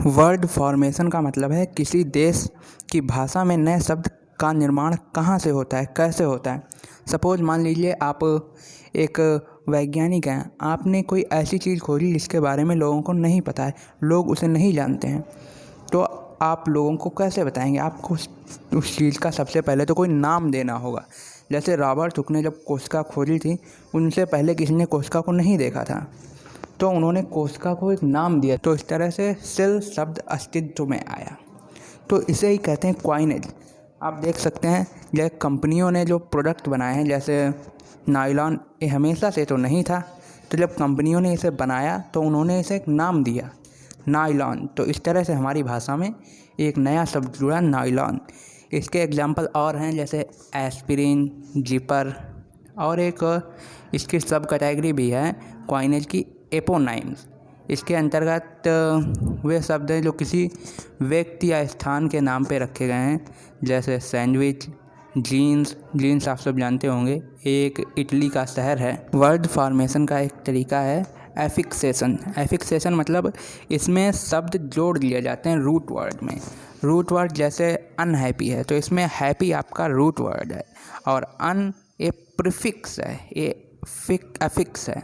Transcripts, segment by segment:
Word formation का मतलब है किसी देश की भाषा में नए शब्द का निर्माण कहाँ से होता है, कैसे होता है। सपोज़ मान लीजिए आप एक वैज्ञानिक हैं, आपने कोई ऐसी चीज़ खोजी जिसके बारे में लोगों को नहीं पता है, लोग उसे नहीं जानते हैं, तो आप लोगों को कैसे बताएंगे। आपको उस चीज़ का सबसे पहले तो कोई नाम देना होगा। जैसे रॉबर्ट हुक ने जब कोशिका खोजी थी, उनसे पहले किसी ने कोशिका को नहीं देखा था, तो उन्होंने कोशिका को एक नाम दिया, तो इस तरह से सेल शब्द अस्तित्व में आया। तो इसे ही कहते हैं क्वाइनेज। आप देख सकते हैं जैसे कंपनियों ने जो प्रोडक्ट बनाए हैं, जैसे नायलॉन, ये हमेशा से तो नहीं था, तो जब कंपनियों ने इसे बनाया तो उन्होंने इसे एक नाम दिया, नायलॉन। तो इस तरह से हमारी भाषा में एक नया शब्द जुड़ा, नायलॉन। इसके एग्जाम्पल और हैं जैसे एस्पिरिन, जिपर, और एक इसकी सब कैटेगरी भी है क्वाइनेज की, एपोनाइम्स। इसके अंतर्गत वे शब्द हैं जो किसी व्यक्ति या स्थान के नाम पे रखे गए हैं, जैसे सैंडविच, जीन्स आप सब जानते होंगे, एक इटली का शहर है। वर्ड फॉर्मेशन का एक तरीका है एफिक्सेशन मतलब इसमें शब्द जोड़ लिए जाते हैं रूट वर्ड में। रूट वर्ड जैसे अनहैप्पी है, तो इसमें हैप्पी आपका रूट वर्ड है, और अन ए प्रीफिक्स है, ये अफिक्स है।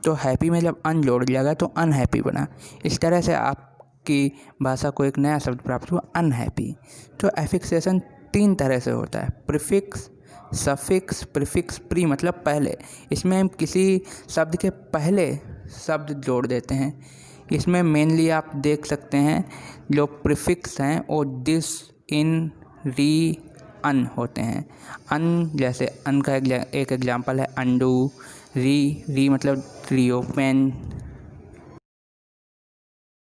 तो हैप्पी में जब अन जोड़ दिया गया तो अनहैप्पी बना। इस तरह से आपकी भाषा को एक नया शब्द प्राप्त हुआ, अनहैप्पी। तो एफिक्सेशन 3 तरह से होता है, प्रीफिक्स, सफिक्स, प्रीफिक्स, प्री मतलब पहले। इसमें हम किसी शब्द के पहले शब्द जोड़ देते हैं। इसमें मेनली आप देख सकते हैं जो प्रीफिक्स हैं वो दिस, इन, री, अन होते हैं। अन जैसे अन का एक एग्जाम्पल है अंडू, री मतलब रीओपन।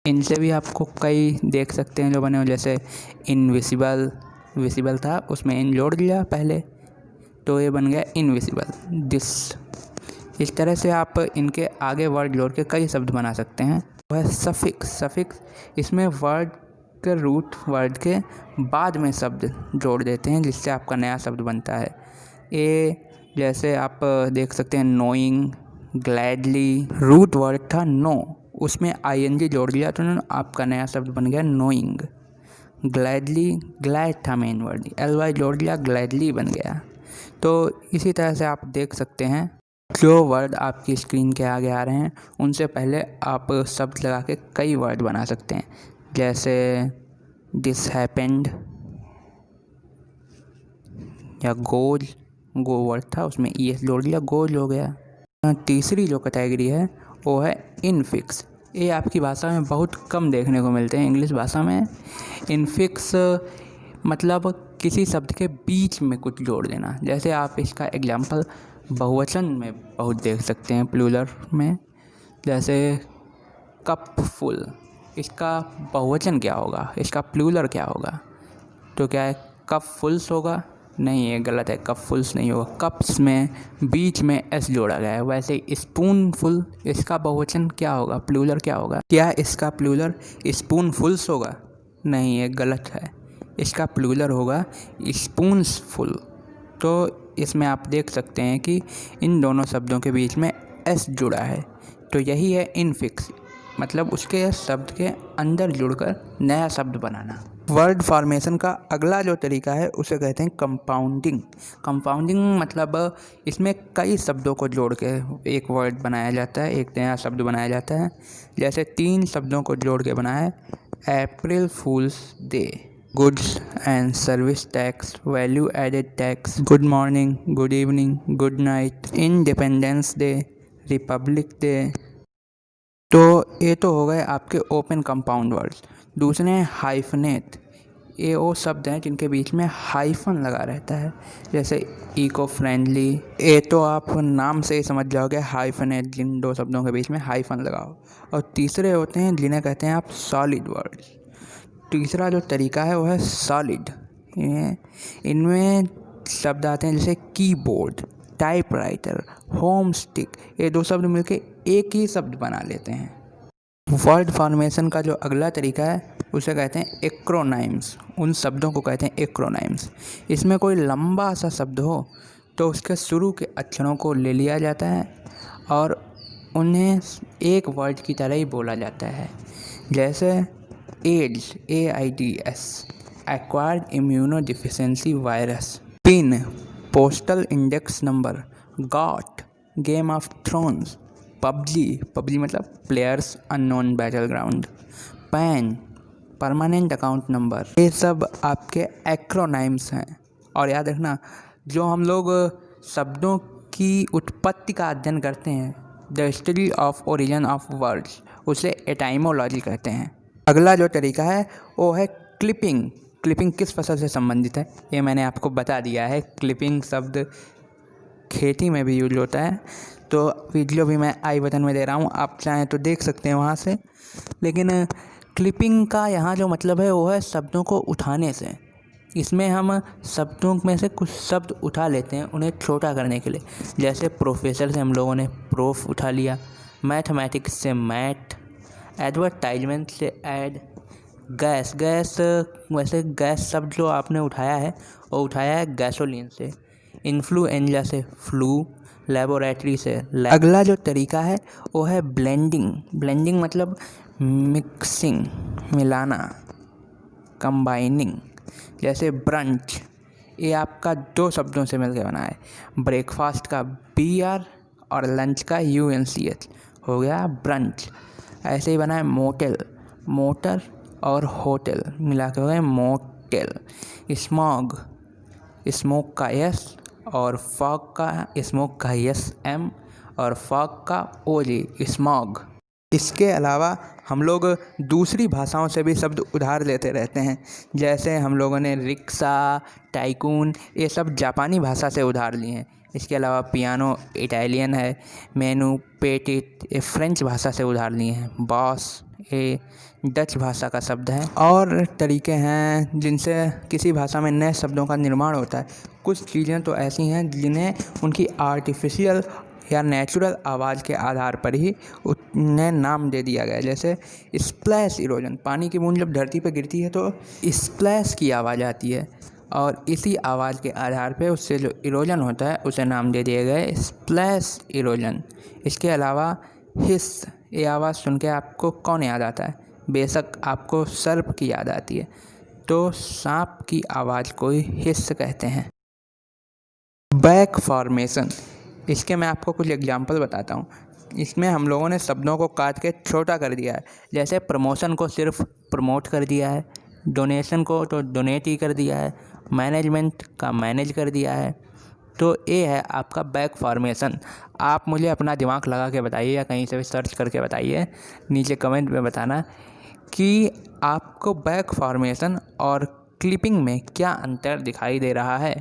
इनसे भी आपको कई देख सकते हैं जो बने हो, जैसे विसिबल था, उसमें इन जोड़ दिया पहले, तो ये बन गया इनविसिबल, दिस। इस तरह से आप इनके आगे वर्ड जोड़ के कई शब्द बना सकते हैं। वह सफिक्स इसमें वर्ड के रूट वर्ड के बाद में शब्द जोड़ देते हैं, जिससे आपका नया शब्द बनता है। जैसे आप देख सकते हैं नोइंग, ग्लैडली, रूट वर्ड था नो, उसमें आईएनजी जोड़ दिया तो आपका नया शब्द बन गया नोइंग। ग्लैडली, ग्लैड था मेन वर्ड, एल जोड़ दिया, ग्लैडली बन गया। तो इसी तरह से आप देख सकते हैं जो वर्ड आपकी स्क्रीन के आगे आ रहे हैं उनसे पहले आप शब्द लगा के कई वर्ड बना सकते हैं, जैसे दिस हैपेंड, या गोल, गो वर्ड था उसमें ईएस जोड़ दिया, गोल हो गया। तीसरी जो कैटेगरी है वो है इनफिक्स। ये आपकी भाषा में बहुत कम देखने को मिलते हैं, इंग्लिश भाषा में। इनफिक्स मतलब किसी शब्द के बीच में कुछ जोड़ देना। जैसे आप इसका एग्जाम्पल बहुवचन में बहुत देख सकते हैं, प्लूरल में, जैसे कप फुल, इसका बहुवचन क्या होगा, इसका प्लूरल क्या होगा, तो क्या है कप फुल्स होगा, नहीं ये गलत है, कप फुल्स नहीं होगा, कप्स में बीच में एस जोड़ा गया है। वैसे स्पून फुल, इसका बहुवचन क्या होगा, प्लूरल क्या होगा, क्या इसका प्लूरल स्पून फुल्स होगा, नहीं ये गलत है, इसका प्लूरल होगा स्पून्स फुल। तो इसमें आप देख सकते हैं कि इन दोनों शब्दों के बीच में एस जुड़ा है, तो यही है इनफिक्स, मतलब उसके शब्द के अंदर जुड़कर नया शब्द बनाना। वर्ड फॉर्मेशन का अगला जो तरीका है उसे कहते हैं कंपाउंडिंग मतलब इसमें कई शब्दों को जोड़ के एक वर्ड बनाया जाता है, एक नया शब्द बनाया जाता है। जैसे 3 शब्दों को जोड़ के बनाया है, April Fools Day, goods and service tax, value added tax, good morning, good evening, good night, Independence Day, Republic Day. तो ये तो हो गए आपके ओपन कंपाउंड वर्ड्स। दूसरे हैं हाइफनेट, ये वो शब्द हैं जिनके बीच में हाइफन लगा रहता है, जैसे इको फ्रेंडली, ये तो आप नाम से ही समझ जाओगे हाइफनेट, जिन 2 शब्दों के बीच में हाइफन लगाओ। और तीसरे होते हैं जिन्हें कहते हैं आप सॉलिड वर्ड्स। तीसरा जो तरीका है वो है सॉलिड। इनमें शब्द आते हैं जैसे कीबोर्ड, टाइपराइटर, होम स्टिक, ये 2 शब्द मिलके एक ही शब्द बना लेते हैं। वर्ड फॉर्मेशन का जो अगला तरीका है उसे कहते हैं एक्रोनाइम्स। उन शब्दों को कहते हैं एक्रोनाइम्स। इसमें कोई लंबा सा शब्द हो तो उसके शुरू के अक्षरों को ले लिया जाता है और उन्हें एक वर्ड की तरह ही बोला जाता है। जैसे AIDS AIDS, acquired immunodeficiency virus. PIN, postal index number. GOT, Game of Thrones. PUBG मतलब players unknown battleground. PAN, permanent account number. ये सब आपके एक्रोनाइम्स हैं। और याद रखना, जो हम लोग शब्दों की उत्पत्ति का अध्ययन करते हैं, the history of origin of words, उसे एटाइमोलॉजी कहते हैं। अगला जो तरीका है वो है क्लिपिंग। क्लिपिंग किस फसल से संबंधित है ये मैंने आपको बता दिया है। क्लिपिंग शब्द खेती में भी यूज होता है, तो वीडियो भी मैं आई बटन में दे रहा हूँ, आप चाहें तो देख सकते हैं वहाँ से। लेकिन क्लिपिंग का यहाँ जो मतलब है वो है शब्दों को उठाने से। इसमें हम शब्दों में से कुछ शब्द उठा लेते हैं उन्हें छोटा करने के लिए। जैसे प्रोफेसर से हम लोगों ने प्रोफ उठा लिया, मैथमेटिक्स से मैथ, एडवर्टाइजमेंट से ऐड, गैस वैसे गैस शब्द जो आपने उठाया है वो उठाया है गैसोलीन से, इन्फ्लुएंजा से फ्लू, लेबोरेटरी से लैब। अगला जो तरीका है वो है ब्लेंडिंग मतलब मिक्सिंग, मिलाना, कंबाइनिंग। जैसे ब्रंच, ये आपका 2 शब्दों से मिलकर बना है। ब्रेकफास्ट का BR और लंच का UNCH हो गया ब्रंच। ऐसे ही बना है मोटर और होटल मिला के हो गए मोटेल। स्मोक का S और फॉग का स्मोक का SM और फॉग का OG स्मॉग। इसके अलावा हम लोग दूसरी भाषाओं से भी शब्द उधार लेते रहते हैं। जैसे हम लोगों ने रिक्शा, टाइकून, ये सब जापानी भाषा से उधार लिए हैं। इसके अलावा पियानो इटालियन है, मेनू पेटिट ये फ्रेंच भाषा से उधार लिए हैं, बॉस ये डच भाषा का शब्द है। और तरीके हैं जिनसे किसी भाषा में नए शब्दों का निर्माण होता है। कुछ चीज़ें तो ऐसी हैं जिन्हें उनकी आर्टिफिशियल या नेचुरल आवाज़ के आधार पर ही उन्हें नाम दे दिया गया। जैसे स्प्लैश इरोजन, पानी की बूंद जब धरती पर गिरती है तो स्प्लैश की आवाज़ आती है, और इसी आवाज़ के आधार पर उससे जो इरोजन होता है उसे नाम दे दिया गया है स्प्लैश इरोजन। इसके अलावा हिस, ये आवाज़ सुन के आपको कौन याद आता है? बेशक आपको सर्प की याद आती है, तो सांप की आवाज़ को ही हिस कहते हैं। बैक फॉर्मेशन, इसके मैं आपको कुछ एग्जांपल बताता हूँ। इसमें हम लोगों ने शब्दों को काट के छोटा कर दिया है। जैसे प्रमोशन को सिर्फ प्रमोट कर दिया है, डोनेशन को तो डोनेट ही कर दिया है, मैनेजमेंट का मैनेज कर दिया है। तो ये है आपका बैक फॉर्मेशन। आप मुझे अपना दिमाग लगा के बताइए या कहीं से भी सर्च करके बताइए, नीचे कमेंट में बताना कि आपको बैक फॉर्मेशन और क्लिपिंग में क्या अंतर दिखाई दे रहा है।